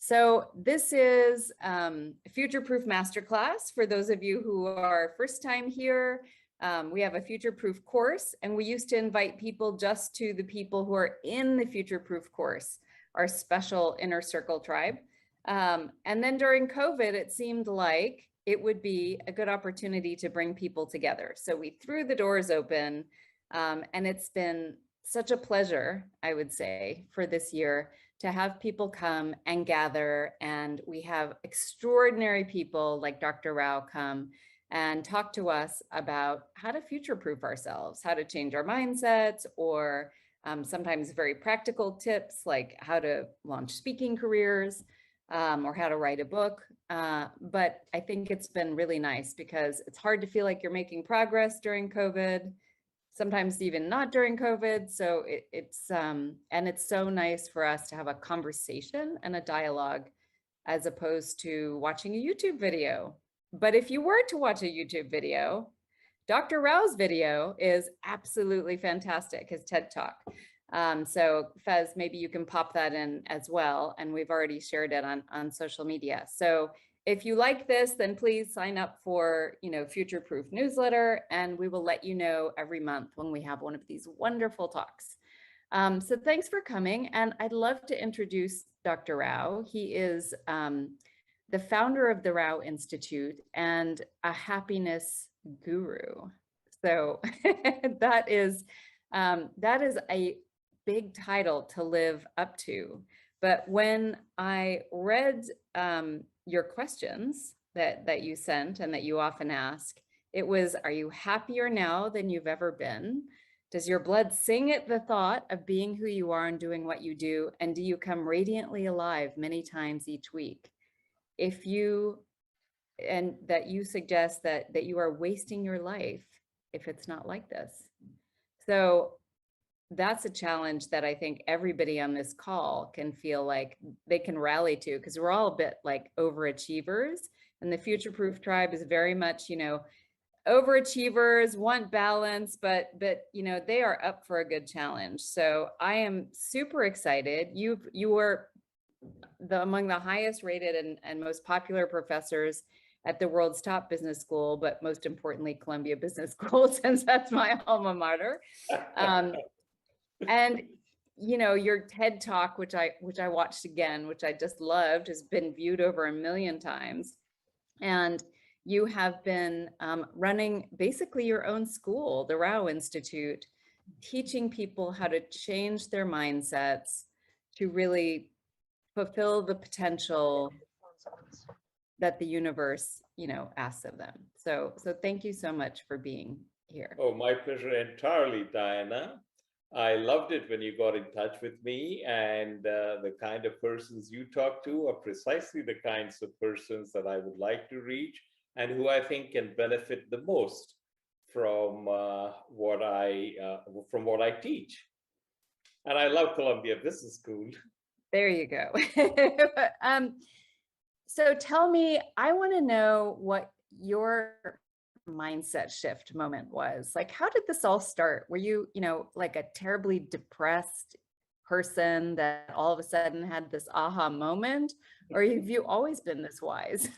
So this is Future Proof Masterclass. For those of you who are first time here, we have a Future Proof course, and we used to invite people just to the people who are in the Future Proof course, our special inner circle tribe. And then during COVID, it seemed like it would be a good opportunity to bring people together. So we threw the doors open, and it's been such a pleasure, I would say, for this year to have people come and gather. And we have extraordinary people like Dr. Rao come and talk to us about how to future-proof ourselves, how to change our mindsets, or sometimes very practical tips like how to launch speaking careers, or how to write a book. But I think it's been really nice because it's hard to feel like you're making progress during COVID, sometimes even not during COVID. So it's so nice for us to have a conversation and a dialogue as opposed to watching a YouTube video. But if you were to watch a YouTube video, Dr. Rao's video is absolutely fantastic, his TED Talk. So Fez, maybe you can pop that in as well. And we've already shared it on social media. So if you like this, then please sign up for, Future Proof newsletter, and we will let you know every month when we have one of these wonderful talks. So thanks for coming. And I'd love to introduce Dr. Rao. He is the founder of the Rao Institute and a happiness guru. So that is a big title to live up to. But when I read your questions that you sent and that you often ask, it was, are you happier now than you've ever been? Does your blood sing at the thought of being who you are and doing what you do? And do you come radiantly alive many times each week? And that you suggest that you are wasting your life if it's not like this. So that's a challenge that I think everybody on this call can feel like they can rally to, because we're all a bit like overachievers, and the Future Proof tribe is very much, overachievers, want balance, but they are up for a good challenge. So I am super excited. You were among the highest rated and most popular professors at the world's top business school, but most importantly, Columbia Business School, since that's my alma mater. And your TED Talk, which I watched again, which I just loved, has been viewed over 1 million times. And you have been running basically your own school, the Rao Institute, teaching people how to change their mindsets to really fulfill the potential that the universe, asks of them. So thank you so much for being here. Oh, my pleasure entirely, Diana. I loved it when you got in touch with me, and the kind of persons you talk to are precisely the kinds of persons that I would like to reach and who I think can benefit the most from what I teach. And I love Columbia Business School. There you go. So tell me, I want to know what your mindset shift moment was. Like, how did this all start? Were you, like a terribly depressed person that all of a sudden had this aha moment, or have you always been this wise?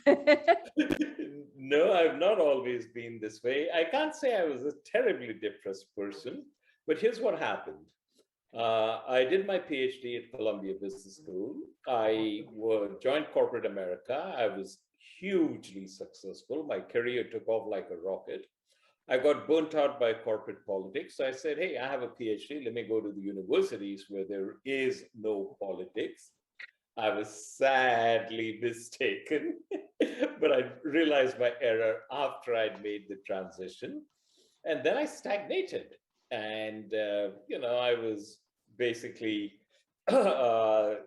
No, I've not always been this way. I can't say I was a terribly depressed person, but here's what happened. I did my PhD at Columbia Business School. I joined corporate America. I was hugely successful. My career took off like a rocket. I got burnt out by corporate politics. So I said, hey, I have a PhD. Let me go to the universities where there is no politics. I was sadly mistaken, but I realized my error after I'd made the transition. And then I stagnated. And, I was basically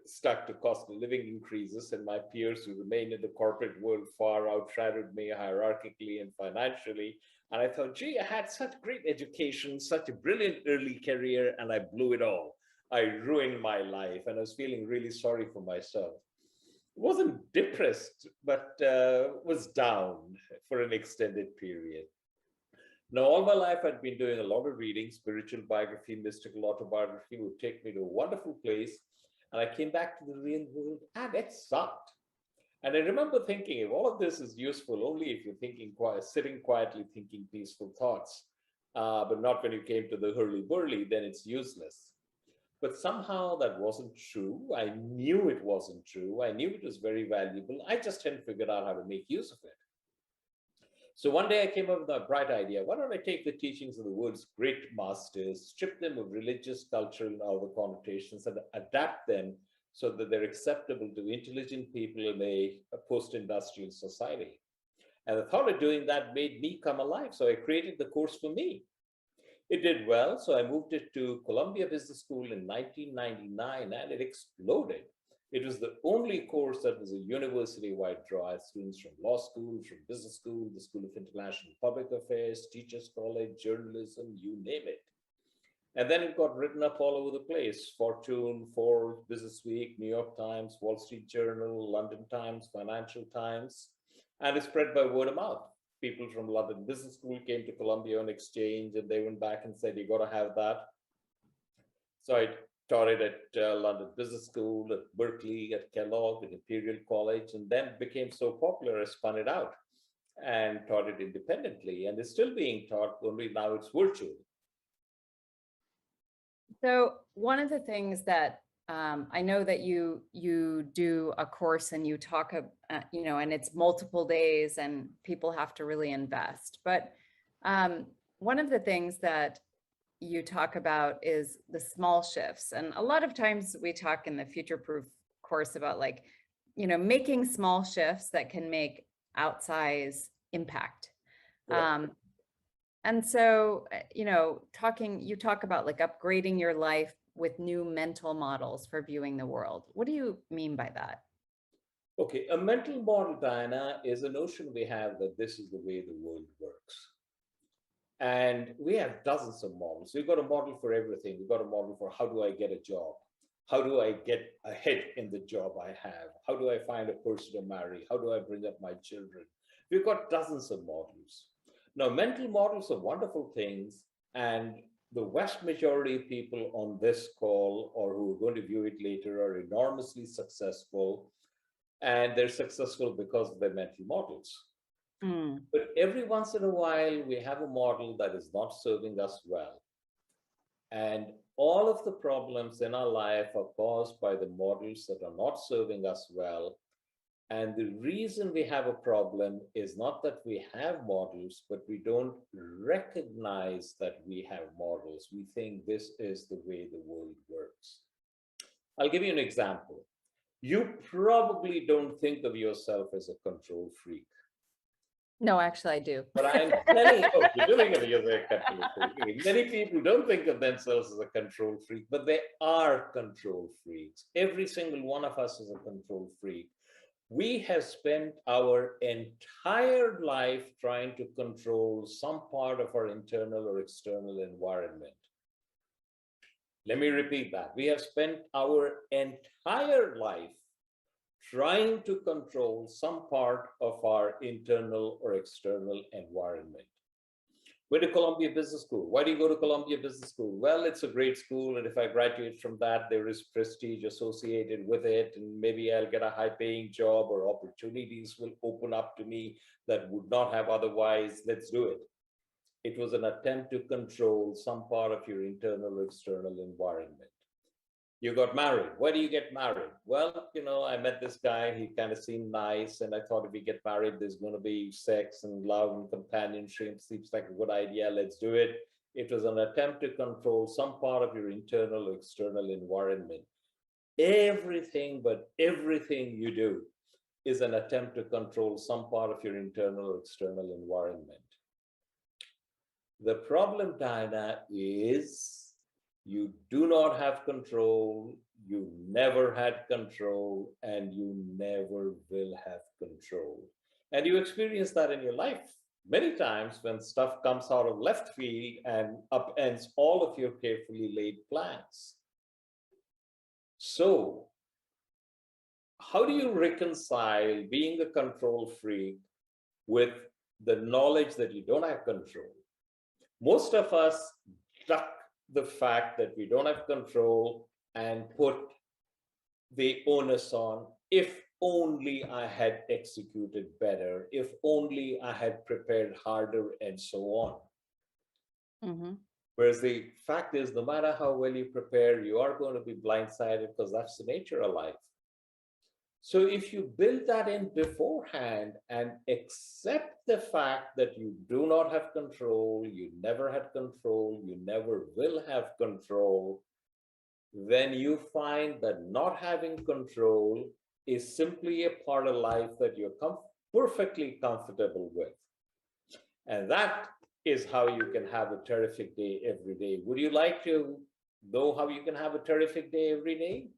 stuck to cost of living increases, and my peers who remained in the corporate world far outshadowed me hierarchically and financially. And I thought, gee, I had such great education, such a brilliant early career, and I blew it all. I ruined my life, and I was feeling really sorry for myself. Wasn't depressed, but was down for an extended period. Now, all my life, I'd been doing a lot of reading. Spiritual biography, mystical autobiography would take me to a wonderful place And I came back to the real world and it sucked. And I remember thinking, if all of this is useful only if you're thinking quiet, sitting quietly thinking peaceful thoughts, but not when you came to the hurly-burly, then it's useless. But somehow that wasn't true. I knew it wasn't true. I knew it was very valuable. I just hadn't figured out how to make use of it. So one day I came up with a bright idea. Why don't I take the teachings of the world's great masters, strip them of religious, cultural, and other connotations, and adapt them so that they're acceptable to intelligent people in a post-industrial society. And the thought of doing that made me come alive. So I created the course for me. It did well, so I moved it to Columbia Business School in 1999, and it exploded. It was the only course that was a university-wide draw. I had students from law school, from business school, the School of International Public Affairs, Teachers College, journalism, you name it. And then it got written up all over the place. Fortune, Forbes, Business Week, New York Times, Wall Street Journal, London Times, Financial Times, and it spread by word of mouth. People from London Business School came to Columbia on exchange, and they went back and said, you got to have that. So I taught it at London Business School, at Berkeley, at Kellogg, at Imperial College, and then it became so popular, I spun it out and taught it independently. And it's still being taught, only now it's virtual. So one of the things that I know that you do a course and you talk, and it's multiple days and people have to really invest. But one of the things that you talk about is the small shifts. And a lot of times we talk in the Future Proof course about making small shifts that can make outsize impact. Right. And so, you talk about upgrading your life with new mental models for viewing the world. What do you mean by that? Okay, a mental model, Diana, is a notion we have that this is the way the world works. And we have dozens of models. We've got a model for everything. We've got a model for how do I get a job? How do I get ahead in the job I have? How do I find a person to marry? How do I bring up my children? We've got dozens of models. Now, mental models are wonderful things, and the vast majority of people on this call or who are going to view it later are enormously successful, and they're successful because of their mental models. But every once in a while, we have a model that is not serving us well. And all of the problems in our life are caused by the models that are not serving us well. And the reason we have a problem is not that we have models, but we don't recognize that we have models. We think this is the way the world works. I'll give you an example. You probably don't think of yourself as a control freak. No, actually, I do. But I'm telling you, you're doing it as a control freak. Many people don't think of themselves as a control freak, but they are control freaks. Every single one of us is a control freak. We have spent our entire life trying to control some part of our internal or external environment. Let me repeat that. We have spent our entire life trying to control some part of our internal or external environment. Went to Columbia Business School. Why do you go to Columbia Business School? Well, it's a great school, and if I graduate from that, there is prestige associated with it, and maybe I'll get a high-paying job or opportunities will open up to me that would not have otherwise. Let's do it. It was an attempt to control some part of your internal or external environment. You got married. Why do you get married? Well, I met this guy. He kind of seemed nice. And I thought if we get married, there's going to be sex and love and companionship. Seems like a good idea. Let's do it. It was an attempt to control some part of your internal or external environment. Everything but everything you do is an attempt to control some part of your internal or external environment. The problem, Diana, is you do not have control, you never had control, and you never will have control. And you experience that in your life many times when stuff comes out of left field and upends all of your carefully laid plans. So, how do you reconcile being a control freak with the knowledge that you don't have control? Most of us duck the fact that we don't have control and put the onus on, if only I had executed better, if only I had prepared harder, and so on. Mm-hmm. Whereas the fact is, no matter how well you prepare, you are going to be blindsided because that's the nature of life. So if you build that in beforehand and accept the fact that you do not have control, you never had control, you never will have control, then you find that not having control is simply a part of life that you're perfectly comfortable with. And that is how you can have a terrific day every day. Would you like to know how you can have a terrific day every day?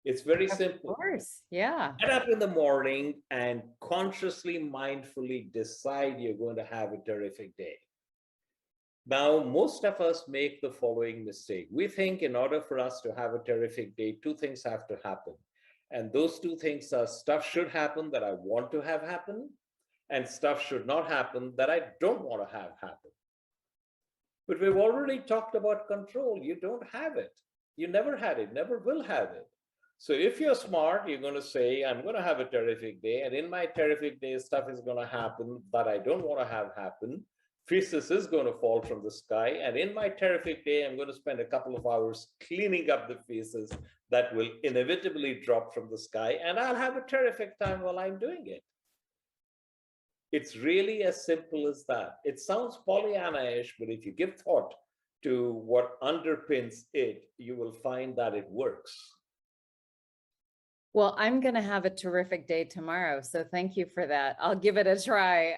It's very simple. Of course, yeah. Get up in the morning and consciously, mindfully decide you're going to have a terrific day. Now, most of us make the following mistake. We think in order for us to have a terrific day, two things have to happen. And those two things are stuff should happen that I want to have happen, and stuff should not happen that I don't want to have happen. But we've already talked about control. You don't have it. You never had it, never will have it. So if you're smart, you're going to say, I'm going to have a terrific day. And in my terrific day, stuff is going to happen that I don't want to have happen. Feces is going to fall from the sky. And in my terrific day, I'm going to spend a couple of hours cleaning up the feces that will inevitably drop from the sky. And I'll have a terrific time while I'm doing it. It's really as simple as that. It sounds Pollyanna-ish, but if you give thought to what underpins it, you will find that it works. Well, I'm going to have a terrific day tomorrow. So thank you for that. I'll give it a try.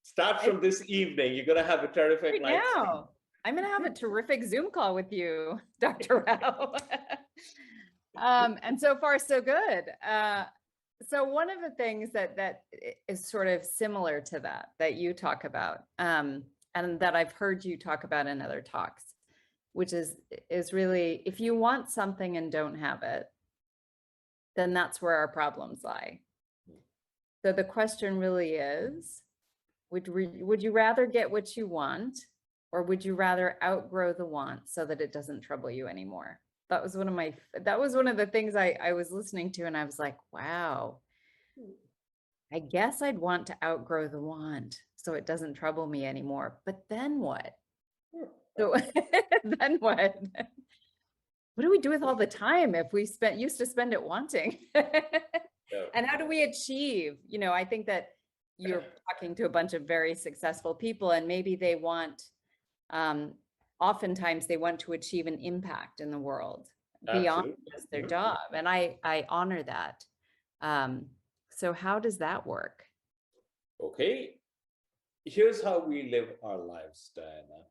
Start from this evening. You're going to have a terrific night. Now, I'm going to have a terrific Zoom call with you, Dr. Rao. And so far, so good. So one of the things that is sort of similar to that you talk about, and that I've heard you talk about in other talks, which is really, if you want something and don't have it, then that's where our problems lie. So the question really is, would you rather get what you want, or would you rather outgrow the want so that it doesn't trouble you anymore? That was one of the things I was listening to, and I was like, wow, I guess I'd want to outgrow the want so it doesn't trouble me anymore. But then what? So then what? What do we do with all the time if we used to spend it wanting? And how do we achieve? I think that you're talking to a bunch of very successful people, and maybe they want, oftentimes they want to achieve an impact in the world beyond just their job. And I honor that. So how does that work? Okay, here's how we live our lives, Diana.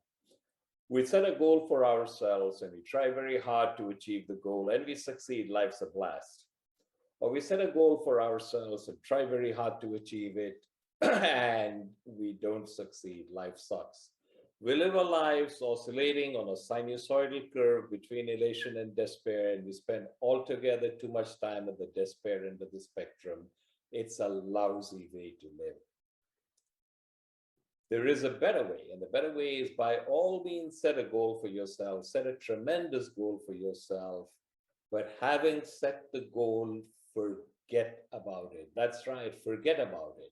We set a goal for ourselves and we try very hard to achieve the goal, and we succeed, life's a blast. Or we set a goal for ourselves and try very hard to achieve it and we don't succeed, life sucks. We live our lives oscillating on a sinusoidal curve between elation and despair, and we spend altogether too much time at the despair end of the spectrum. It's a lousy way to live. There is a better way, and the better way is, by all means, set a goal for yourself, set a tremendous goal for yourself, but having set the goal, forget about it. That's right, forget about it.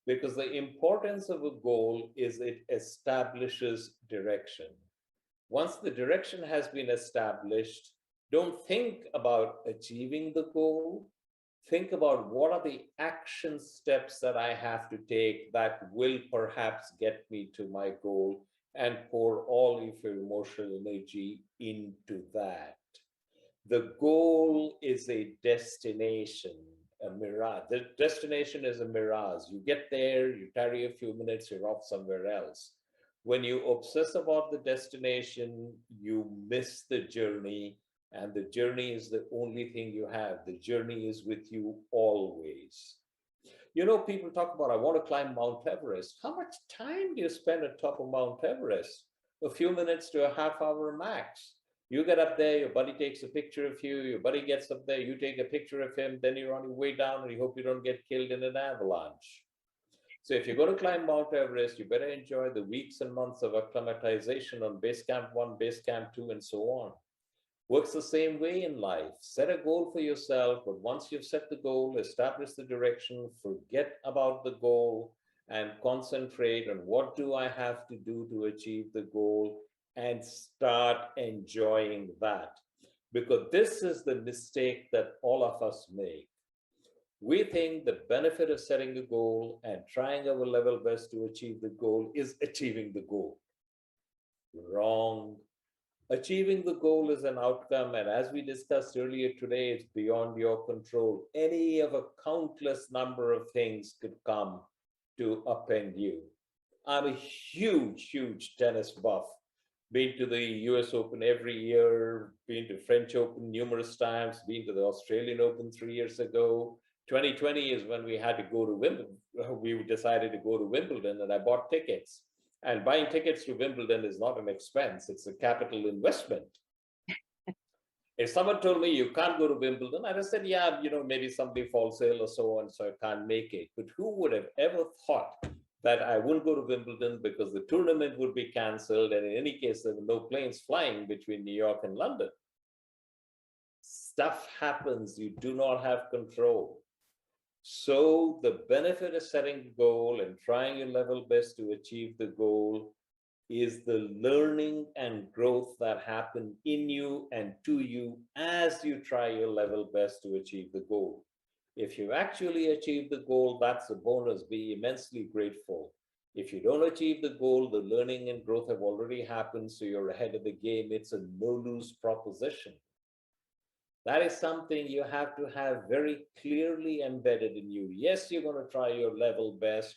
Because the importance of a goal is it establishes direction. Once the direction has been established, don't think about achieving the goal. Think about what are the action steps that I have to take that will perhaps get me to my goal, and pour all of your emotional energy into that. The goal is a destination, a mirage. The destination is a mirage. You get there, you tarry a few minutes, you're off somewhere else. When you obsess about the destination, you miss the journey. And the journey is the only thing you have. The journey is with you always. People talk about, I want to climb Mount Everest. How much time do you spend on top of Mount Everest? A few minutes to a half hour max. You get up there, your buddy takes a picture of you, your buddy gets up there, you take a picture of him, then you're on your way down and you hope you don't get killed in an avalanche. So if you're going to climb Mount Everest, you better enjoy the weeks and months of acclimatization on base camp 1, base camp 2, and so on. Works the same way in life. Set a goal for yourself, but once you've set the goal, establish the direction, forget about the goal, and concentrate on what do I have to do to achieve the goal, and start enjoying that. Because this is the mistake that all of us make. We think the benefit of setting a goal and trying our level best to achieve the goal is achieving the goal. Wrong. Achieving the goal is an outcome, and as we discussed earlier today, it's beyond your control. Any of a countless number of things could come to upend you. I'm a huge, huge tennis buff. Been to the US Open every year, been to French Open numerous times, been to the Australian Open 3 years ago. 2020 is when we had to go to Wimbledon. We decided to go to Wimbledon, and I bought tickets. And buying tickets to Wimbledon is not an expense, it's a capital investment. If someone told me you can't go to Wimbledon, I'd have said, yeah, maybe somebody falls ill or so on, so I can't make it. But who would have ever thought that I wouldn't go to Wimbledon because the tournament would be canceled, and in any case, there were no planes flying between New York and London. Stuff happens, you do not have control. So the benefit of setting a goal and trying your level best to achieve the goal is the learning and growth that happen in you and to you as you try your level best to achieve the goal. If you actually achieve the goal, that's a bonus. Be immensely grateful. If you don't achieve the goal, the learning and growth have already happened, so you're ahead of the game. It's a no-lose proposition. That is something you have to have very clearly embedded in you. Yes, you're going to try your level best,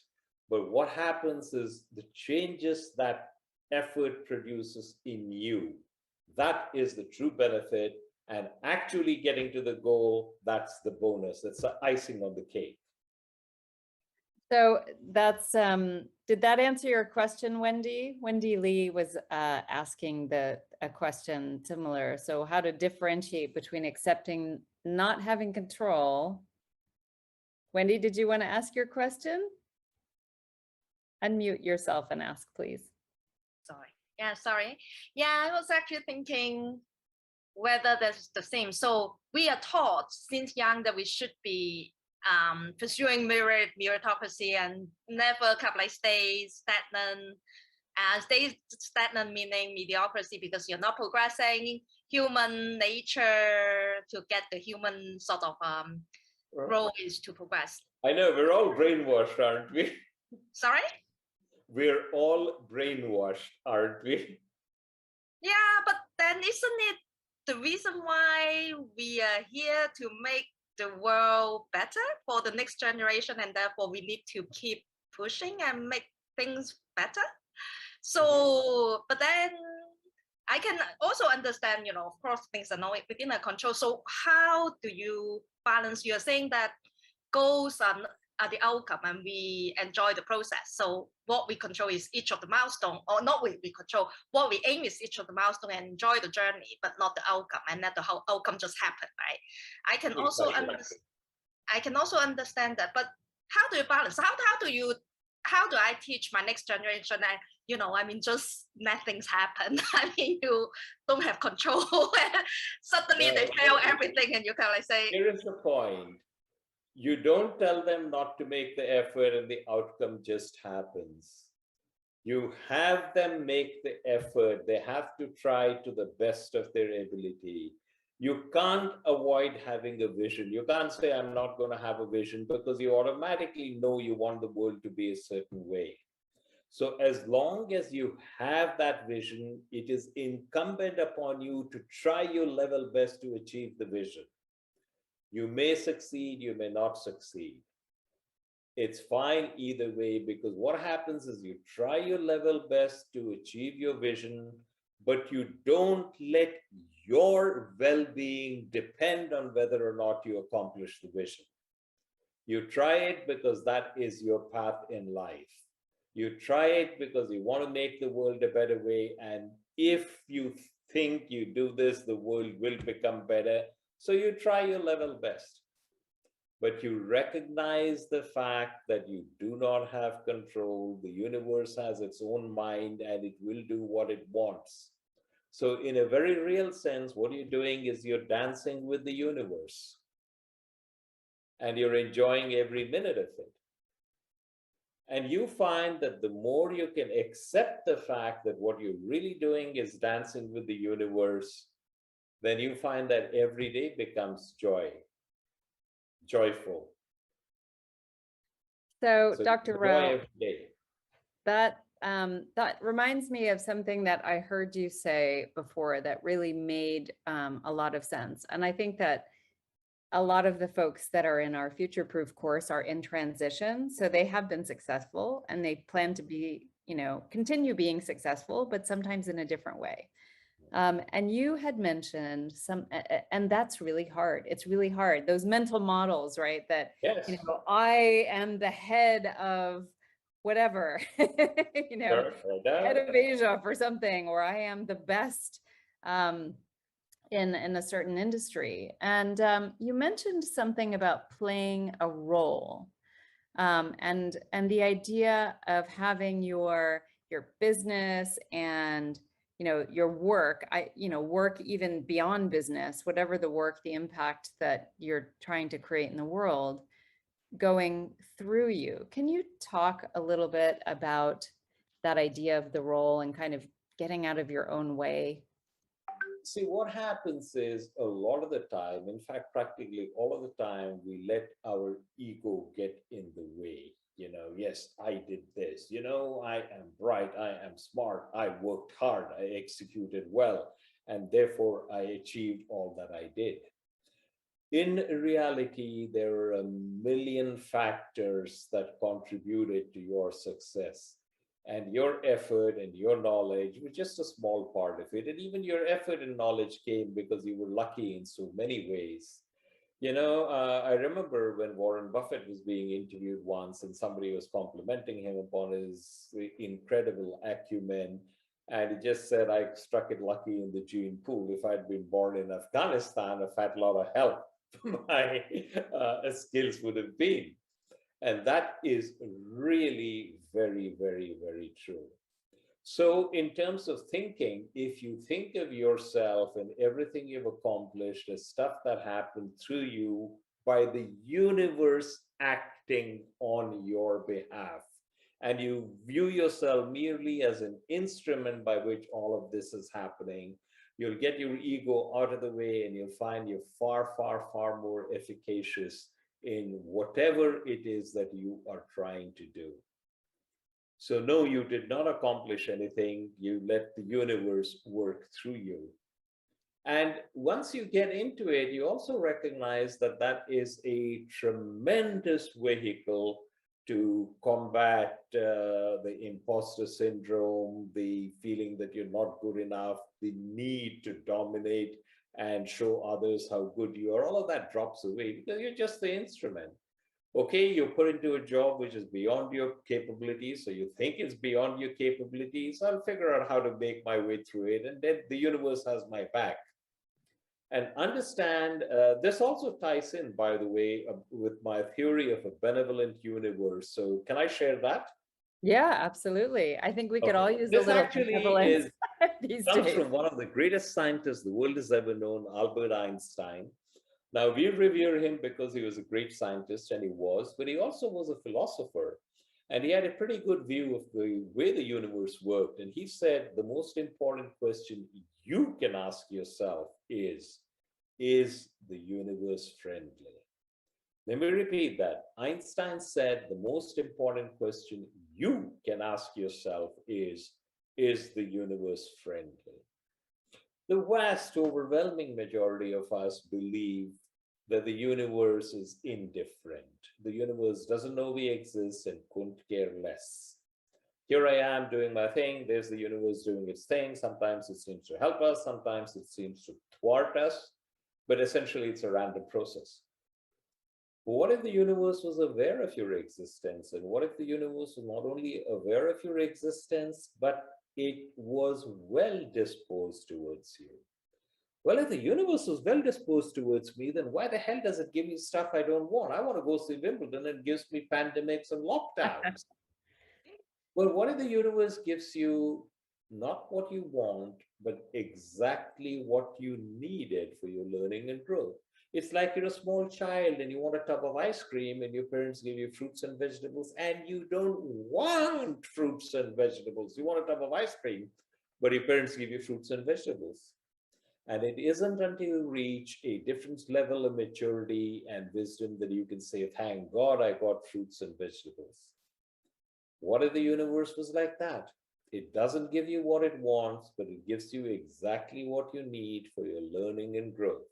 but what happens is the changes that effort produces in you, that is the true benefit. And actually getting to the goal, that's the bonus. That's the icing on the cake. So that's, did that answer your question, Wendy? Wendy Lee was asking a question similar. So how to differentiate between accepting not having control. Wendy, did you want to ask your question? Unmute yourself and ask, please. Sorry. Yeah, I was actually thinking whether that's the same. So we are taught since young that we should be pursuing meritocracy and never kind of like stay stagnant. And stay stagnant meaning mediocrity, because you're not progressing. Human nature to get the human sort of role is to progress. I know, we're all brainwashed, aren't we? Sorry? We're all brainwashed, aren't we? Yeah, but then isn't it the reason why we are here to make the world better for the next generation, and therefore we need to keep pushing and make things better? So, but then I can also understand, of course, things are not within our control. So how do you balance? You're saying that goals are the outcome and we enjoy the process. So what we control is each of the milestone, or not we control, what we aim is each of the milestone and enjoy the journey, but not the outcome, and let the outcome just happen, right? I can also understand that, but how do you balance? How do I teach my next generation that, just let things happen? I mean, you don't have control. Suddenly they fail everything and you kind of like say. Here is the point. You don't tell them not to make the effort and the outcome just happens. You have them make the effort. They have to try to the best of their ability. You can't avoid having a vision. You can't say, I'm not going to have a vision, because you automatically know you want the world to be a certain way. So as long as you have that vision, it is incumbent upon you to try your level best to achieve the vision. You may succeed, you may not succeed. It's fine either way, because what happens is you try your level best to achieve your vision, but you don't let your well-being depend on whether or not you accomplish the vision. You try it because that is your path in life. You try it because you want to make the world a better way. And if you think you do this, the world will become better. So you try your level best. But you recognize the fact that you do not have control. The universe has its own mind and it will do what it wants. So in a very real sense, what you're doing is you're dancing with the universe and you're enjoying every minute of it. And you find that the more you can accept the fact that what you're really doing is dancing with the universe, then you find that every day becomes joyful. So, So Dr. joy Rao, every day. that reminds me of something that I heard you say before that really made a lot of sense. And I think that a lot of the folks that are in our Future Proof course are in transition. So they have been successful and they plan to be, continue being successful, but sometimes in a different way. And you had mentioned and that's really hard. It's really hard. Those mental models, right? That, Yes. I am the head of whatever, head of Asia for something, or I am the best in a certain industry. And you mentioned something about playing a role, and the idea of having your business and your work, work even beyond business, whatever the work, the impact that you're trying to create in the world, going through you. Can you talk a little bit about that idea of the role and kind of getting out of your own way? See, what happens is a lot of the time, in fact, practically all of the time, we let our ego get in the way. Yes, I did this. I am bright, I am smart, I worked hard, I executed well, and therefore I achieved all that I did. In reality, there are a million factors that contributed to your success. And your effort and your knowledge was just a small part of it. And even your effort and knowledge came because you were lucky in so many ways. I remember when Warren Buffett was being interviewed once and somebody was complimenting him upon his incredible acumen. And he just said, I struck it lucky in the gene pool. If I'd been born in Afghanistan, I've had a lot of help. My skills would have been. And that is really very, very, very true. So in terms of thinking, if you think of yourself and everything you've accomplished as stuff that happened through you by the universe acting on your behalf, and you view yourself merely as an instrument by which all of this is happening, you'll get your ego out of the way and you'll find you're far, far, far more efficacious in whatever it is that you are trying to do. So no, you did not accomplish anything. You let the universe work through you. And once you get into it, you also recognize that that is a tremendous vehicle to combat the imposter syndrome, the feeling that you're not good enough, the need to dominate and show others how good you are. All of that drops away because you're just the instrument. Okay, you're put into a job which is beyond your capabilities, so you think it's beyond your capabilities. I'll figure out how to make my way through it, and then the universe has my back. And understand, this also ties in, by the way, with my theory of a benevolent universe. So can I share that? Yeah, absolutely. I think we could all use a This little actually benevolence these comes days. from one of the greatest scientists the world has ever known, Albert Einstein. Now, we revere him because he was a great scientist, and he was, but he also was a philosopher. And he had a pretty good view of the way the universe worked. And he said the most important question you can ask yourself is the universe friendly? Let me repeat that. Einstein said the most important question you can ask yourself is the universe friendly? The vast, overwhelming majority of us believe that the universe is indifferent. The universe doesn't know we exist and couldn't care less. Here I am doing my thing. There's the universe doing its thing. Sometimes it seems to help us. Sometimes it seems to thwart us. But essentially, it's a random process. What if the universe was aware of your existence? And what if the universe was not only aware of your existence, but it was well disposed towards you? Well, if the universe was well disposed towards me, then why the hell does it give me stuff I don't want? I want to go see Wimbledon and it gives me pandemics and lockdowns. Well, what if the universe gives you not what you want, but exactly what you needed for your learning and growth. It's like you're a small child and you want a tub of ice cream and your parents give you fruits and vegetables and you don't want fruits and vegetables. You want a tub of ice cream, but your parents give you fruits and vegetables. And it isn't until you reach a different level of maturity and wisdom that you can say, thank God I got fruits and vegetables. What if the universe was like that? It doesn't give you what it wants, but it gives you exactly what you need for your learning and growth.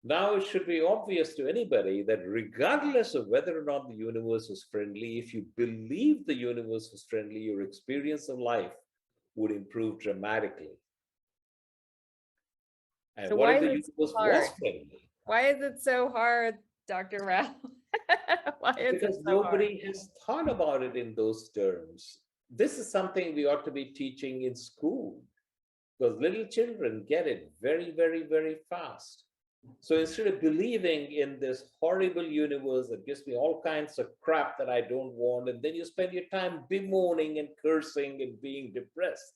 Now, it should be obvious to anybody that regardless of whether or not the universe is friendly, if you believe the universe is friendly, your experience of life would improve dramatically. And So what why if the is it universe so hard? was friendly? Why is it so hard, Dr. Rao? Why is it Because so hard? nobody has thought about it in those terms. This is something we ought to be teaching in school because little children get it very, very, very fast. So instead of believing in this horrible universe that gives me all kinds of crap that I don't want, and then you spend your time bemoaning and cursing and being depressed.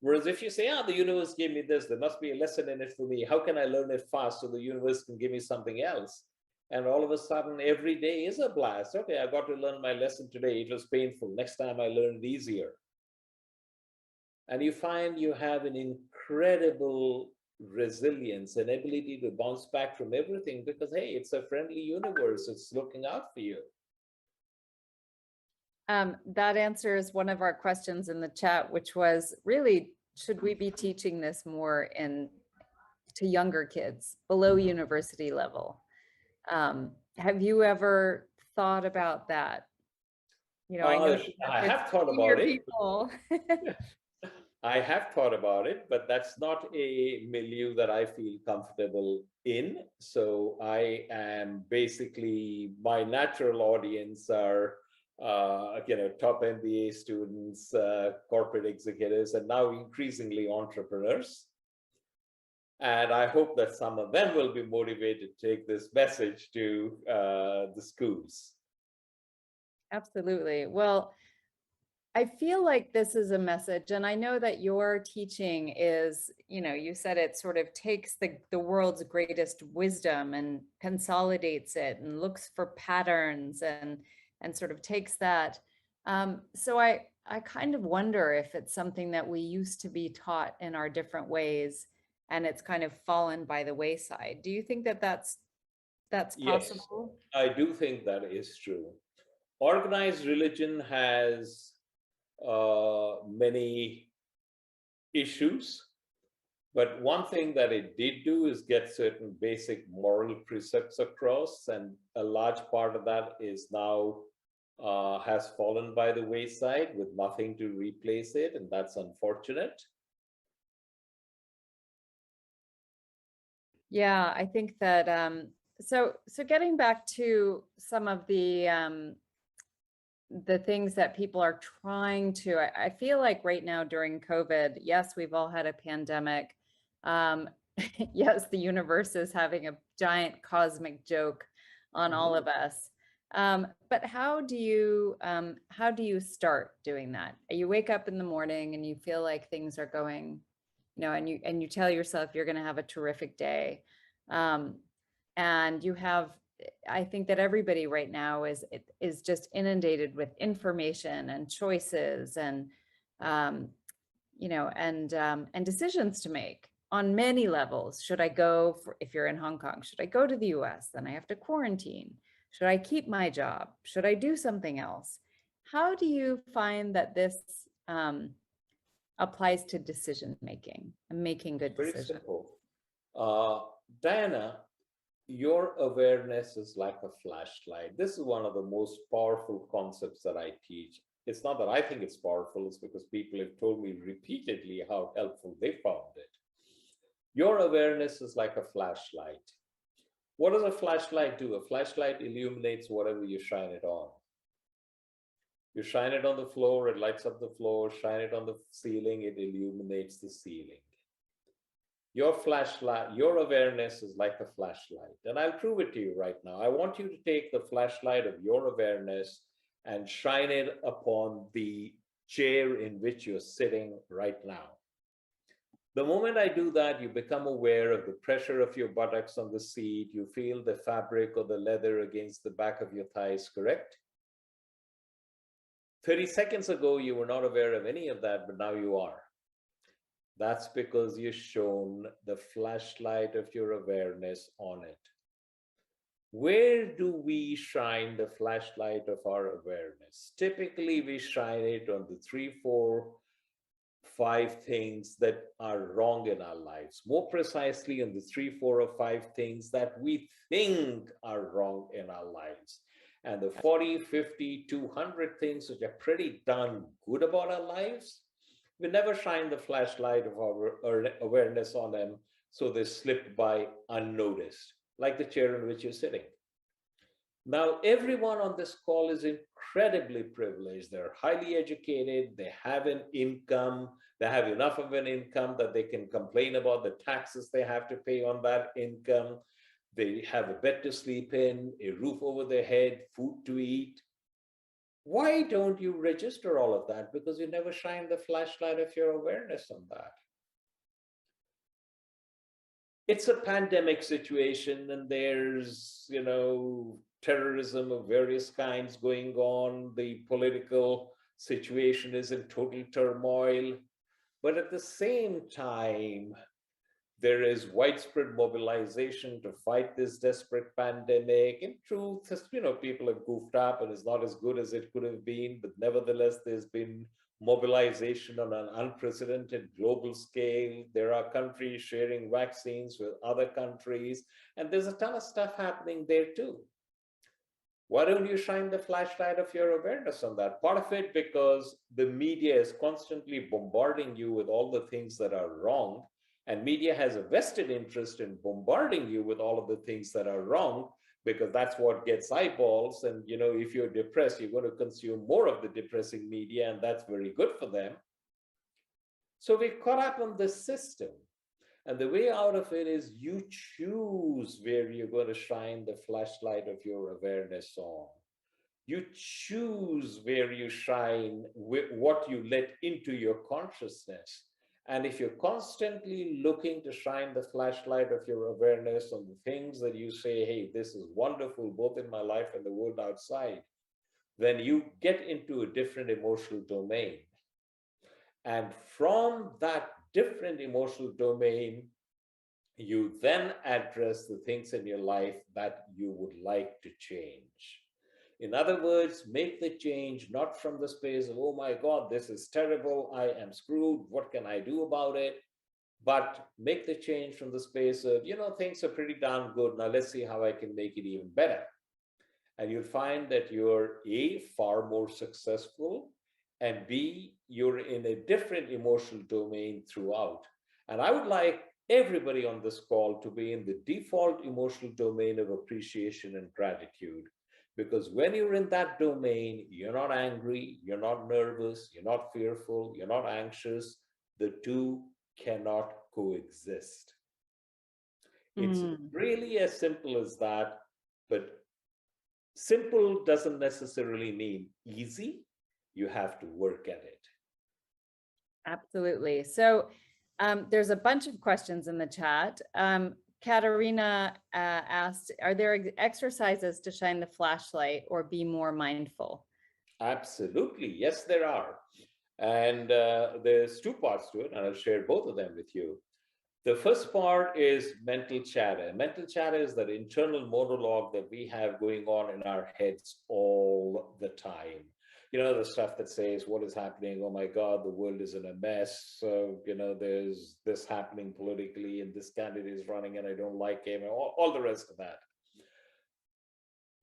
Whereas if you say, the universe gave me this, there must be a lesson in it for me. How can I learn it fast so the universe can give me something else? And all of a sudden, every day is a blast. Okay, I got to learn my lesson today. It was painful. Next time I learn it easier. And you find you have an incredible resilience and ability to bounce back from everything because, hey, it's a friendly universe. It's looking out for you. That answers one of our questions in the chat, which was really, should we be teaching this more to younger kids below university level? Have you ever thought about that? You know, I know I have thought about it. People. I have thought about it, but that's not a milieu that I feel comfortable in. So I am basically, my natural audience are, top MBA students, corporate executives, and now increasingly entrepreneurs. And I hope that some of them will be motivated to take this message to the schools. Absolutely. Well, I feel like this is a message, and I know that your teaching is, you said it sort of takes the world's greatest wisdom and consolidates it and looks for patterns and sort of takes that. So I kind of wonder if it's something that we used to be taught in our different ways, and it's kind of fallen by the wayside. Do you think that that's possible? Yes, I do think that is true. Organized religion has many issues, but one thing that it did do is get certain basic moral precepts across, and a large part of that is now has fallen by the wayside with nothing to replace it, and that's unfortunate. Yeah, I think that so getting back to some of the things that people are trying to, I feel like right now during COVID, yes, we've all had a pandemic. Yes, the universe is having a giant cosmic joke on all of us. But how do you start doing that? You wake up in the morning and you feel like things are going, and you tell yourself you're going to have a terrific day. And you have, I think that everybody right now is just inundated with information and choices and, and decisions to make on many levels. Should I go, if you're in Hong Kong, should I go to the US? Then I have to quarantine. Should I keep my job? Should I do something else? How do you find that this applies to decision making and making good decisions? Very simple. Diana, your awareness is like a flashlight. This is one of the most powerful concepts that I teach. It's not that I think it's powerful, it's because people have told me repeatedly how helpful they found it. Your awareness is like a flashlight. What does a flashlight do? A flashlight illuminates whatever you shine it on. You shine it on the floor, it lights up the floor. Shine it on the ceiling, it illuminates the ceiling. Your flashlight, your awareness is like a flashlight. And I'll prove it to you right now. I want you to take the flashlight of your awareness and shine it upon the chair in which you're sitting right now. The moment I do that, you become aware of the pressure of your buttocks on the seat. You feel the fabric or the leather against the back of your thighs, correct? 30 seconds ago, you were not aware of any of that, but now you are. That's because you've shown the flashlight of your awareness on it. Where do we shine the flashlight of our awareness? Typically, we shine it on the 3, 4, 5 things that are wrong in our lives. More precisely, on the 3, 4, or 5 things that we think are wrong in our lives. And the 40, 50, 200 things which are pretty darn good about our lives, we never shine the flashlight of our awareness on them, so they slip by unnoticed, like the chair in which you're sitting. Now, everyone on this call is incredibly privileged. They're highly educated, they have an income, they have enough of an income that they can complain about the taxes they have to pay on that income. They have a bed to sleep in, a roof over their head, food to eat. Why don't you register all of that? Because you never shine the flashlight of your awareness on that. It's a pandemic situation, and there's, terrorism of various kinds going on. The political situation is in total turmoil. But at the same time, there is widespread mobilization to fight this desperate pandemic. In truth, people have goofed up and it's not as good as it could have been, but nevertheless, there's been mobilization on an unprecedented global scale. There are countries sharing vaccines with other countries, and there's a ton of stuff happening there too. Why don't you shine the flashlight of your awareness on that? Part of it because the media is constantly bombarding you with all the things that are wrong, and media has a vested interest in bombarding you with all of the things that are wrong, because that's what gets eyeballs. And if you're depressed, you're going to consume more of the depressing media, and that's very good for them. So we're caught up on this system. And the way out of it is you choose where you're going to shine the flashlight of your awareness on. You choose where you shine, what you let into your consciousness. And if you're constantly looking to shine the flashlight of your awareness on the things that you say, hey, this is wonderful, both in my life and the world outside, then you get into a different emotional domain. And from that different emotional domain, you then address the things in your life that you would like to change. In other words, make the change not from the space of, oh my God, this is terrible, I am screwed, what can I do about it? But make the change from the space of, things are pretty darn good, now let's see how I can make it even better. And you'll find that you're A, far more successful, and B, you're in a different emotional domain throughout. And I would like everybody on this call to be in the default emotional domain of appreciation and gratitude. Because when you're in that domain, you're not angry, you're not nervous, you're not fearful, you're not anxious. The two cannot coexist. It's really as simple as that, but simple doesn't necessarily mean easy. You have to work at it. Absolutely. So there's a bunch of questions in the chat. Katarina asked, are there exercises to shine the flashlight or be more mindful? Absolutely. Yes, there are. And there's 2 parts to it, and I'll share both of them with you. The first part is mental chatter. Mental chatter is that internal monologue that we have going on in our heads all the time. The stuff that says, what is happening? Oh my God, the world is in a mess. So, there's this happening politically, and this candidate is running and I don't like him, and all the rest of that.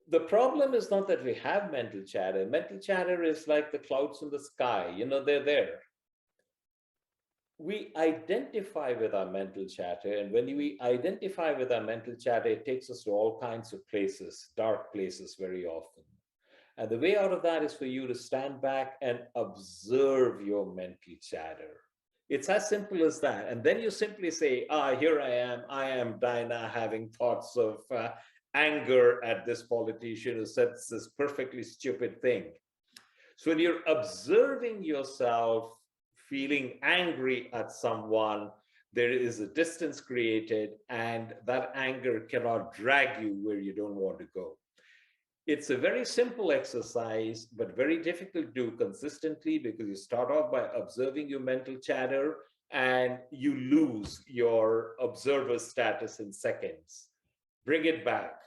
The problem is not that we have mental chatter. Mental chatter is like the clouds in the sky. They're there. We identify with our mental chatter, and when we identify with our mental chatter, it takes us to all kinds of places, dark places very often. And the way out of that is for you to stand back and observe your mental chatter. It's as simple as that. And then you simply say, here I am Dinah, having thoughts of anger at this politician who said this perfectly stupid thing. So when you're observing yourself feeling angry at someone, there is a distance created, and that anger cannot drag you where you don't want to go. It's a very simple exercise, but very difficult to do consistently, because you start off by observing your mental chatter and you lose your observer status in seconds. Bring it back.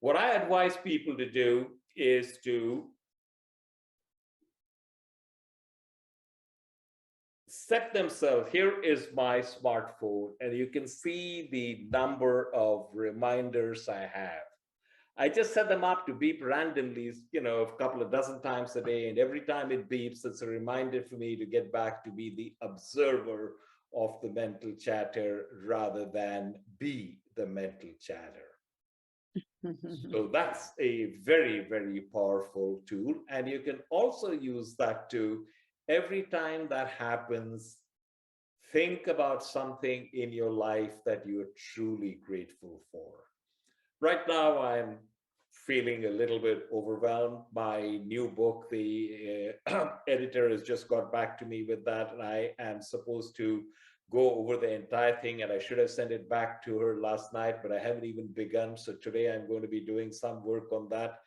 What I advise people to do is to set themselves, here is my smartphone, and you can see the number of reminders I have. I just set them up to beep randomly, a couple of dozen times a day. And every time it beeps, it's a reminder for me to get back to be the observer of the mental chatter rather than be the mental chatter. So that's a very, very powerful tool. And you can also use that to, every time that happens, think about something in your life that you're truly grateful for. Right now, I'm feeling a little bit overwhelmed. My new book, the editor has just got back to me with that, and I am supposed to go over the entire thing, and I should have sent it back to her last night, but I haven't even begun. So today I'm going to be doing some work on that,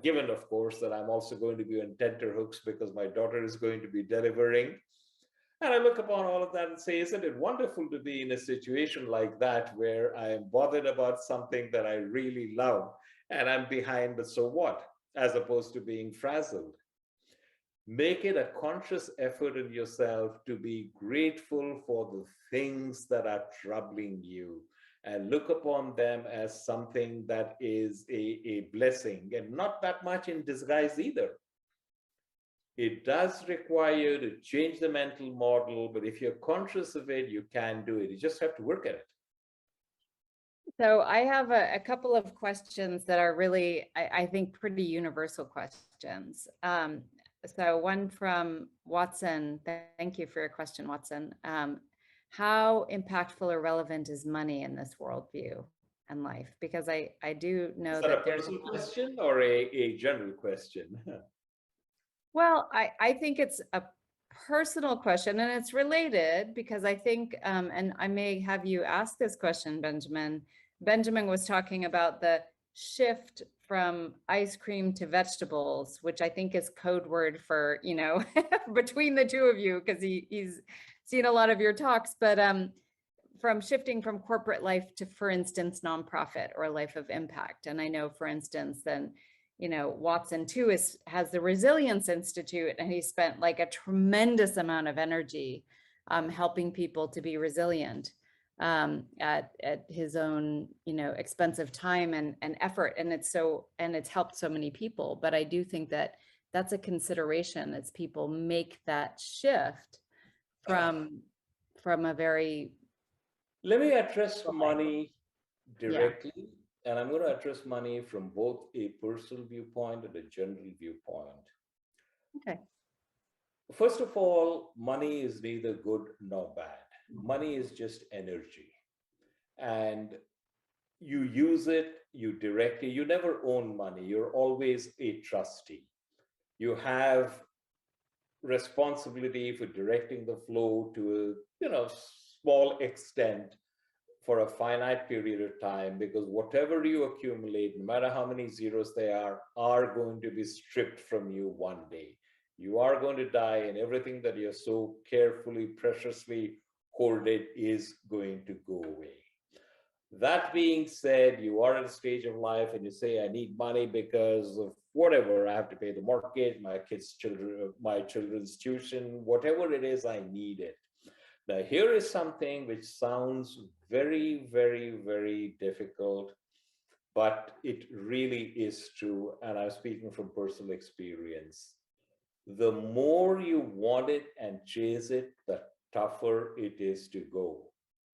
given, of course, that I'm also going to be on tenterhooks because my daughter is going to be delivering. And I look upon all of that and say, isn't it wonderful to be in a situation like that where I am bothered about something that I really love and I'm behind, but so what, as opposed to being frazzled. Make it a conscious effort in yourself to be grateful for the things that are troubling you, and look upon them as something that is a blessing, and not that much in disguise either. It does require you to change the mental model, but if you're conscious of it, you can do it. You just have to work at it. So I have a couple of questions that are really, I think, pretty universal questions. So one from Watson. Thank you for your question, Watson. How impactful or relevant is money in this worldview and life? Because I do know that that a there's personal question or a general question? Well, I think it's a personal question, and it's related because I think, and I may have you ask this question, Benjamin. Benjamin was talking about the shift from ice cream to vegetables, which I think is code word for, between the two of you, because he's seen a lot of your talks, but from shifting from corporate life to, for instance, nonprofit or a life of impact. And I know, for instance, then, Watson too has the Resilience Institute, and he spent like a tremendous amount of energy helping people to be resilient at his own, expensive time and effort. And it's helped so many people. But I do think that that's a consideration as people make that shift from a very. Let me address money directly. Yeah. And I'm going to address money from both a personal viewpoint and a general viewpoint. Okay. First of all, money is neither good nor bad. Money is just energy. And you use it, you direct it. You never own money. You're always a trustee. You have responsibility for directing the flow to a small extent for a finite period of time, because whatever you accumulate, no matter how many zeros they are going to be stripped from you one day. You are going to die, and everything that you're so carefully, preciously hoarded is going to go away. That being said, you are at a stage of life and you say, I need money because of whatever. I have to pay the mortgage, my children's tuition, whatever it is, I need it. Now, here is something which sounds very, very, very difficult, but it really is true. And I'm speaking from personal experience. The more you want it and chase it, the tougher it is to go.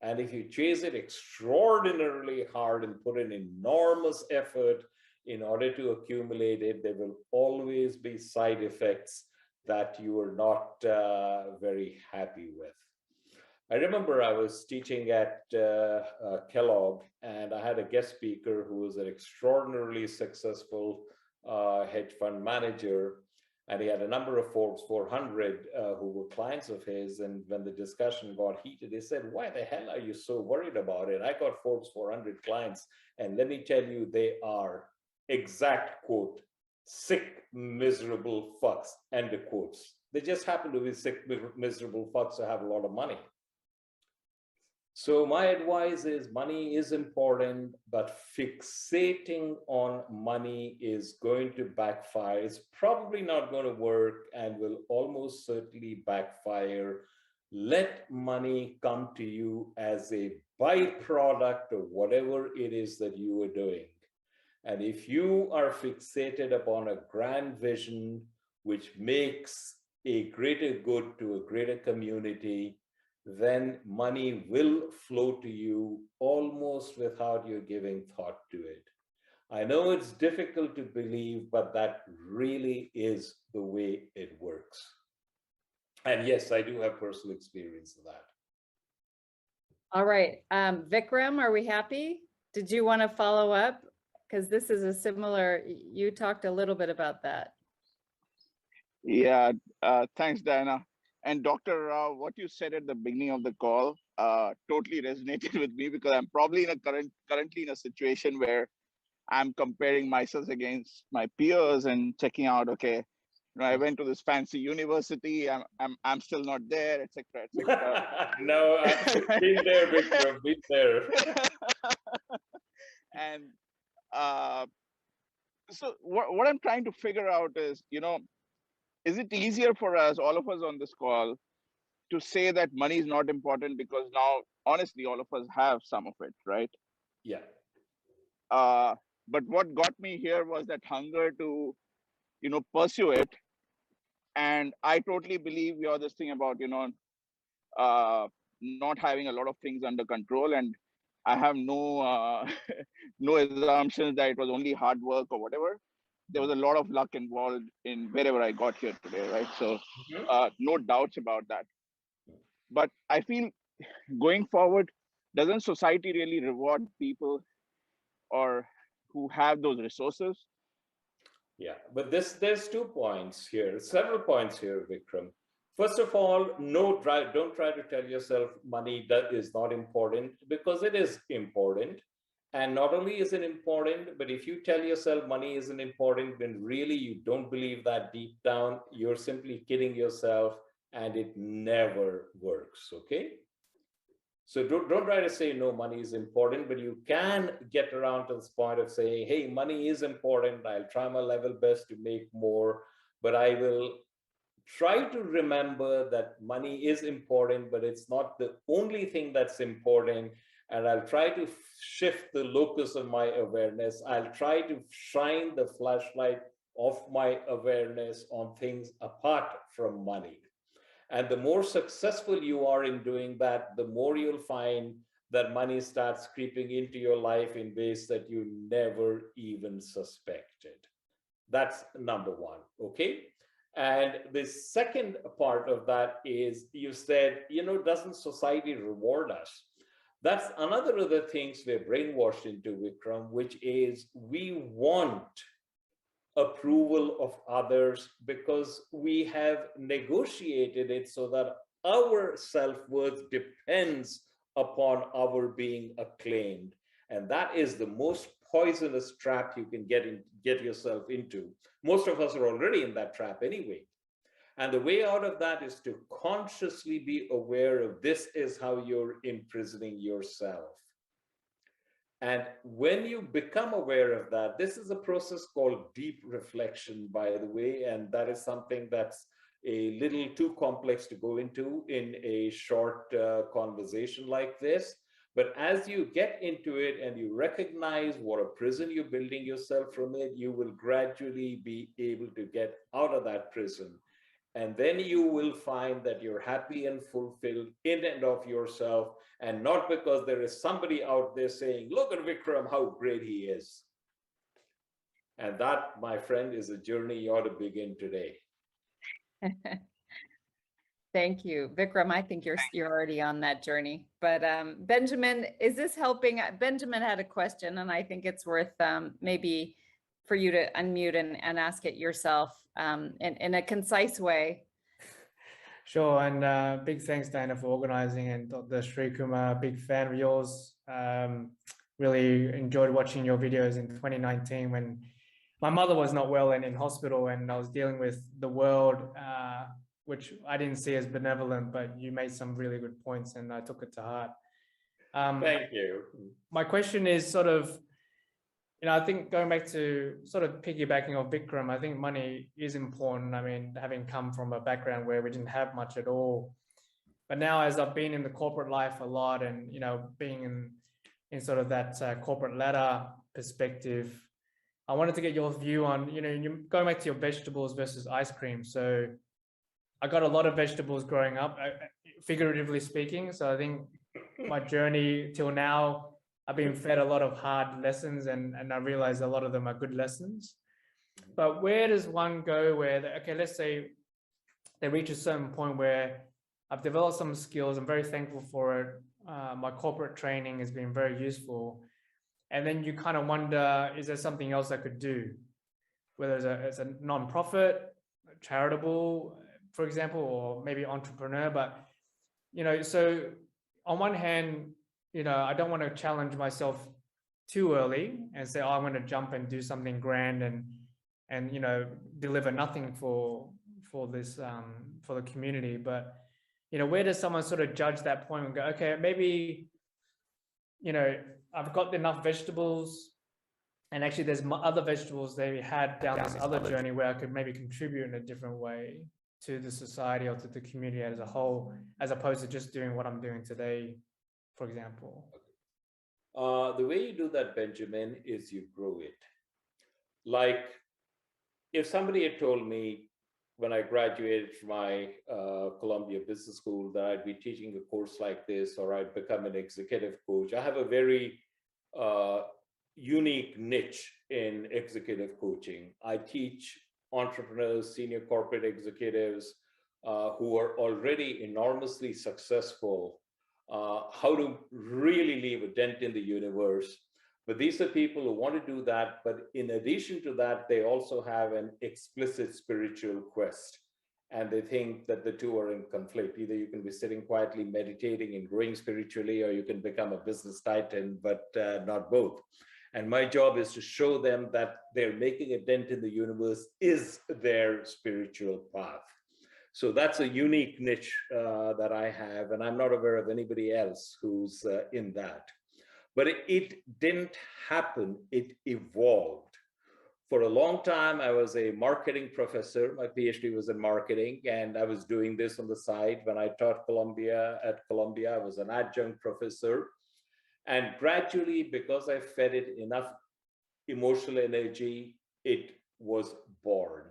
And if you chase it extraordinarily hard and put in enormous effort in order to accumulate it, there will always be side effects that you are not very happy with. I remember I was teaching at Kellogg, and I had a guest speaker who was an extraordinarily successful hedge fund manager. And he had a number of Forbes 400 who were clients of his. And when the discussion got heated, they said, why the hell are you so worried about it? I got Forbes 400 clients. And let me tell you, they are, exact quote, sick, miserable fucks, end of quotes. They just happen to be sick, miserable fucks who have a lot of money. So my advice is money is important, but fixating on money is going to backfire. It's probably not going to work and will almost certainly backfire. Let money come to you as a byproduct of whatever it is that you are doing. And if you are fixated upon a grand vision, which makes a greater good to a greater community, then money will flow to you almost without you giving thought to it. I know it's difficult to believe, but that really is the way it works. And yes, I do have personal experience of that. All right, Vikram, are we happy? Did you want to follow up? Because this is a similar, you talked a little bit about that. Yeah, thanks, Diana. And Dr. Rao, what you said at the beginning of the call totally resonated with me, because I'm probably currently in a situation where I'm comparing myself against my peers and checking out, okay, I went to this fancy university, I'm still not there, etc., etc. No, I've been there, Vikram, been there. And so what I'm trying to figure out is, is it easier for us, all of us on this call, to say that money is not important, because now, honestly, all of us have some of it, right? Yeah. But what got me here was that hunger to, pursue it. And I totally believe you're this thing about, not having a lot of things under control. And I have no no assumptions that it was only hard work or whatever. There was a lot of luck involved in wherever I got here today, right? So no doubts about that. But I feel going forward, doesn't society really reward people or who have those resources? Yeah, but there's 2 points here, several points here, Vikram. First of all, don't try to tell yourself money that is not important, because it is important. And not only is it important, but if you tell yourself money isn't important, then really you don't believe that deep down, you're simply kidding yourself, and it never works, okay? So don't try to say, no, money is important, but you can get around to this point of saying, hey, money is important. I'll try my level best to make more, but I will try to remember that money is important, but it's not the only thing that's important. And I'll try to shift the locus of my awareness. I'll try to shine the flashlight of my awareness on things apart from money. And the more successful you are in doing that, the more you'll find that money starts creeping into your life in ways that you never even suspected. That's number one, okay? And the second part of that is, you said, doesn't society reward us? That's another of the things we're brainwashed into, Vikram, which is we want approval of others because we have negotiated it so that our self-worth depends upon our being acclaimed. And that is the most poisonous trap you can get yourself into. Most of us are already in that trap anyway. And the way out of that is to consciously be aware of this is how you're imprisoning yourself. And when you become aware of that, this is a process called deep reflection, by the way, and that is something that's a little too complex to go into in a short conversation like this. But as you get into it and you recognize what a prison you're building yourself from it, you will gradually be able to get out of that prison. And then you will find that you're happy and fulfilled in and of yourself, and not because there is somebody out there saying, look at Vikram, how great he is. And that, my friend, is a journey you ought to begin today. Thank you, Vikram. I think you're already on that journey. But Benjamin, is this helping? Benjamin had a question, and I think it's worth maybe for you to unmute and ask it yourself in a concise way. Sure, and big thanks, Dana, for organizing, and Dr. Srikumar, big fan of yours. Really enjoyed watching your videos in 2019 when my mother was not well and in hospital, and I was dealing with the world, which I didn't see as benevolent, but you made some really good points and I took it to heart. Thank you. My question is sort of, I think going back to sort of piggybacking on Vikram, I think money is important. I mean, having come from a background where we didn't have much at all, but now as I've been in the corporate life a lot and, being in sort of that corporate ladder perspective, I wanted to get your view on, you going back to your vegetables versus ice cream. So I got a lot of vegetables growing up, figuratively speaking. So I think my journey till now, I've been fed a lot of hard lessons, and I realize a lot of them are good lessons. But where does one go where, okay, let's say they reach a certain point where I've developed some skills, I'm very thankful for it. My corporate training has been very useful. And then you kind of wonder, is there something else I could do? Whether it's a non-profit, charitable, for example, or maybe entrepreneur. But, so on one hand, I don't want to challenge myself too early and say, oh, I'm going to jump and do something grand and deliver nothing for this, for the community. But, where does someone sort of judge that point and go, okay, maybe, I've got enough vegetables, and actually there's other vegetables they had down this other journey where I could maybe contribute in a different way to the society or to the community as a whole, as opposed to just doing what I'm doing today, for example. The way you do that, Benjamin, is you grow it. Like if somebody had told me when I graduated from my Columbia Business School that I'd be teaching a course like this, or I'd become an executive coach. I have a very unique niche in executive coaching. I teach entrepreneurs, senior corporate executives who are already enormously successful, how to really leave a dent in the universe. But these are people who want to do that. But in addition to that, they also have an explicit spiritual quest. And they think that the two are in conflict. Either you can be sitting quietly meditating and growing spiritually, or you can become a business titan, but not both. And my job is to show them that they're making a dent in the universe is their spiritual path. So that's a unique niche that I have, and I'm not aware of anybody else who's in that. But it didn't happen, it evolved. For a long time, I was a marketing professor. My PhD was in marketing, and I was doing this on the side. When I taught at Columbia, I was an adjunct professor. And gradually, because I fed it enough emotional energy, it was born.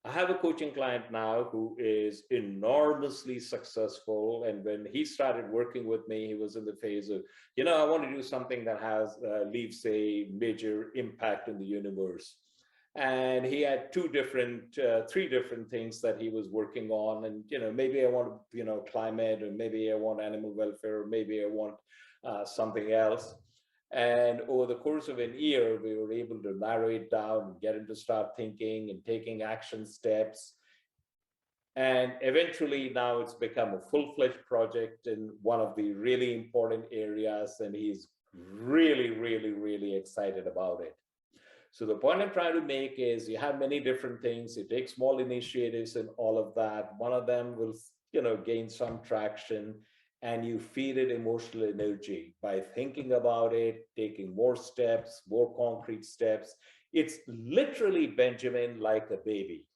I have a coaching client now who is enormously successful. And when he started working with me, he was in the phase of, I want to do something that leaves a major impact in the universe. And he had three different things that he was working on. And, maybe I want, climate, or maybe I want animal welfare, or maybe I want something else. And over the course of an year, we were able to narrow it down and get him to start thinking and taking action steps. And eventually now it's become a full-fledged project in one of the really important areas. And he's really, really, really excited about it. So the point I'm trying to make is you have many different things. You take small initiatives and all of that. One of them will, gain some traction. And you feed it emotional energy by thinking about it, taking more steps, more concrete steps. It's literally, Benjamin, like a baby.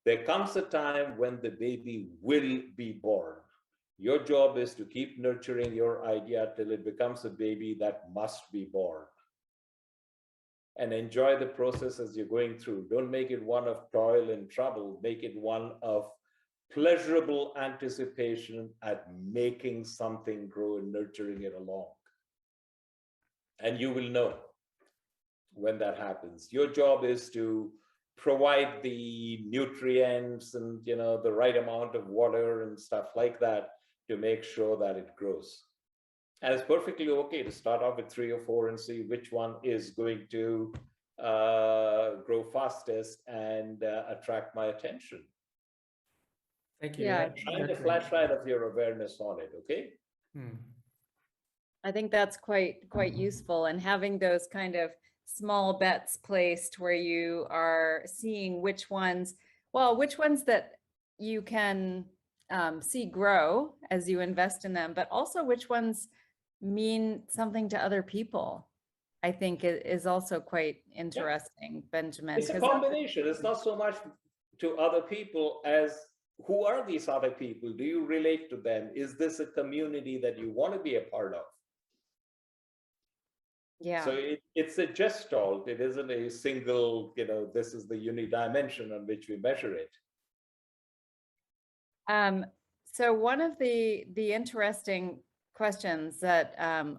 There comes a time when the baby will be born. Your job is to keep nurturing your idea till it becomes a baby that must be born. And enjoy the process as you're going through. Don't make it one of toil and trouble. Make it one of pleasurable anticipation at making something grow and nurturing it along. And you will know when that happens. Your job is to provide the nutrients and the right amount of water and stuff like that to make sure that it grows. And it's perfectly okay to start off with 3 or 4 and see which one is going to grow fastest and attract my attention. Thank you. Yeah, Shine a flashlight of your awareness on it, okay? I think that's quite useful, and having those kind of small bets placed where you are seeing which ones that you can see grow as you invest in them, but also which ones mean something to other people, I think is also quite interesting, Benjamin. It's a combination. It's not so much to other people as who are these other people? Do you relate to them? Is this a community that you want to be a part of? Yeah. So it's a gestalt. It isn't a single, this is the unidimension on which we measure it. So one of the interesting questions that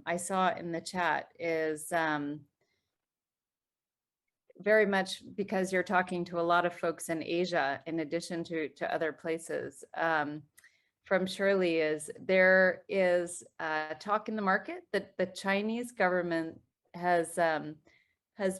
I saw in the chat is very much because you're talking to a lot of folks in Asia, in addition to other places. From Shirley is, there is talk in the market that the Chinese government has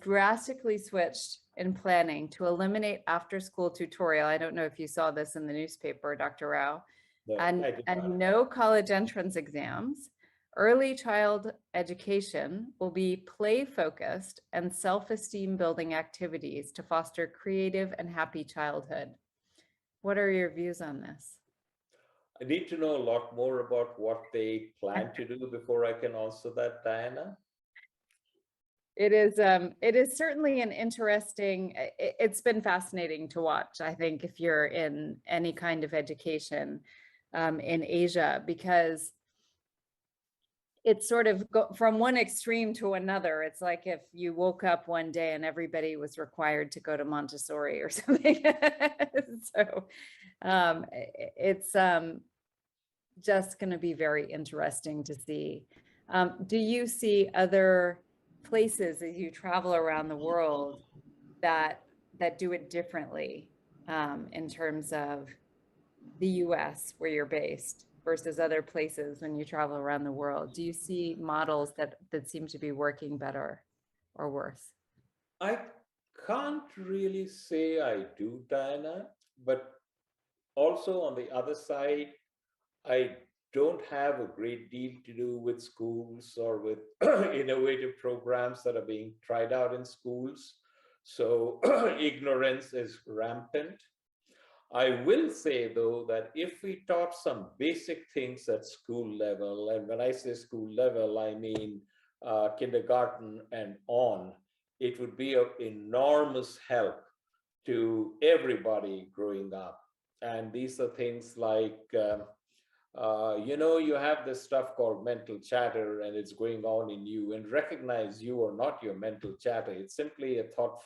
drastically switched in planning to eliminate after-school tutorial. I don't know if you saw this in the newspaper, Dr. Rao, No, and no college entrance exams. Early child education will be play-focused and self-esteem building activities to foster creative and happy childhood. What are your views on this? I need to know a lot more about what they plan to do before I can answer that, Diana. It is certainly an interesting, it's been fascinating to watch, I think, if you're in any kind of education in Asia, because it's sort of from one extreme to another. It's like if you woke up one day and everybody was required to go to Montessori or something. So it's just going to be very interesting to see. Do you see other places as you travel around the world that do it differently in terms of the US where you're based versus other places when you travel around the world? Do you see models that seem to be working better or worse? I can't really say I do, Diana, but also on the other side, I don't have a great deal to do with schools or with innovative programs that are being tried out in schools. So ignorance is rampant. I will say, though, that if we taught some basic things at school level, and when I say school level, I mean kindergarten and on, it would be of enormous help to everybody growing up. And these are things like, you have this stuff called mental chatter, and it's going on in you, and recognize you are not your mental chatter. It's simply a thought,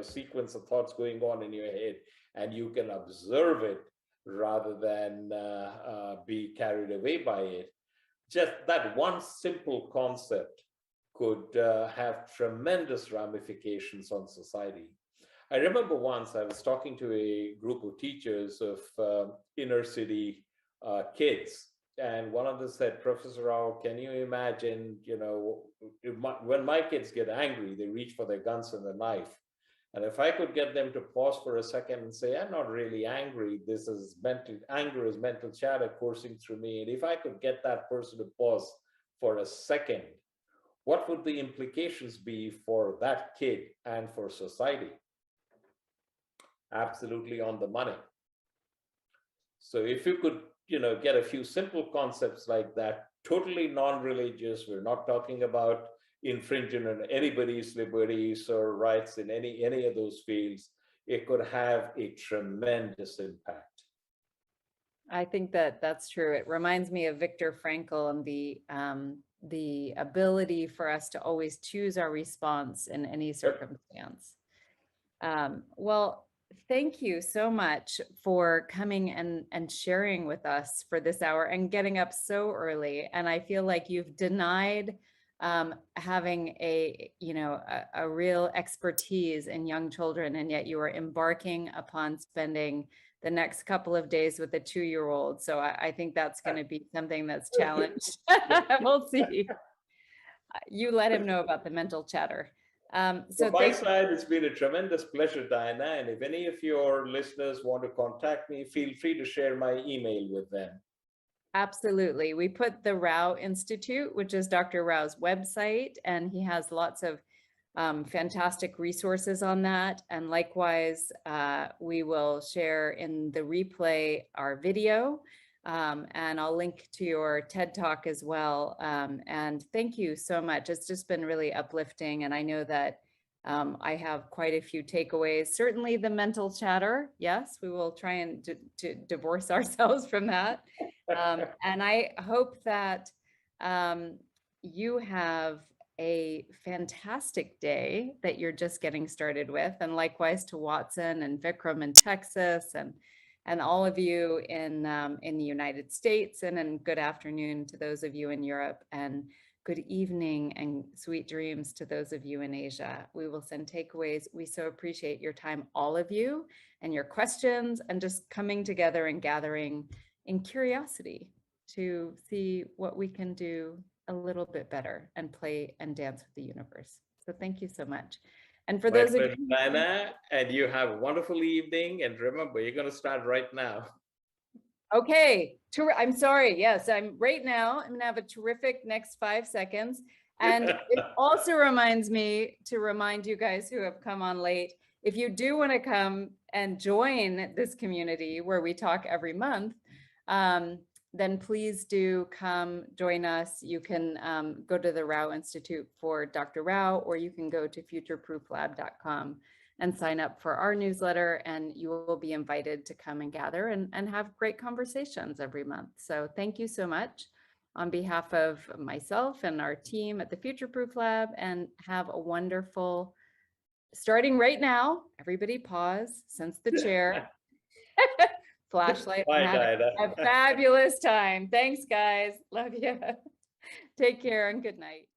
sequence of thoughts going on in your head, and you can observe it rather than be carried away by it. Just that one simple concept could have tremendous ramifications on society. I remember once I was talking to a group of teachers of inner city kids, and one of them said, Professor Rao, can you imagine, when my kids get angry, they reach for their guns and a knife. And if I could get them to pause for a second and say, I'm not really angry, this is anger is mental chatter coursing through me. And if I could get that person to pause for a second, what would the implications be for that kid and for society? Absolutely on the money. So if you could, get a few simple concepts like that, totally non-religious, we're not talking about infringing on anybody's liberties or rights in any of those fields, it could have a tremendous impact. I think that's true. It reminds me of Viktor Frankl and the ability for us to always choose our response in any circumstance. Well, thank you so much for coming and sharing with us for this hour and getting up so early. And I feel like you've denied having a real expertise in young children, and yet you are embarking upon spending the next couple of days with a 2-year-old. So I think that's going to be something that's challenged. We'll see. You let him know about the mental chatter. So From my thank side, it's been a tremendous pleasure, Diana. And if any of your listeners want to contact me, feel free to share my email with them. Absolutely. We put the Rao Institute, which is Dr. Rao's website, and he has lots of fantastic resources on that. And likewise, we will share in the replay our video, and I'll link to your TED Talk as well. And thank you so much. It's just been really uplifting. And I know that I have quite a few takeaways. Certainly the mental chatter. Yes, we will try and to divorce ourselves from that. And I hope that you have a fantastic day that you're just getting started with, and likewise to Watson and Vikram in Texas, and all of you in the United States, and then good afternoon to those of you in Europe, and good evening and sweet dreams to those of you in Asia. We will send takeaways. We so appreciate your time, all of you, and your questions, and just coming together and gathering in curiosity to see what we can do a little bit better and play and dance with the universe. So thank you so much. And for those of you, Diana, and you have a wonderful evening. And remember, you're going to start right now. okay, I'm sorry. Yes, I'm right now. I'm gonna have a terrific next 5 seconds. And it also reminds me to remind you guys who have come on late, if you do want to come and join this community where we talk every month, then please do come join us. You can go to the Rao Institute for Dr. Rao, or you can go to futureprooflab.com and sign up for our newsletter, and you will be invited to come and gather and have great conversations every month. So thank you so much on behalf of myself and our team at the Future Proof Lab, and have a wonderful, starting right now, everybody pause, sense the chair. Flashlight. Bye, Have Diana. a fabulous time. Thanks, guys. Love you. Take care and good night.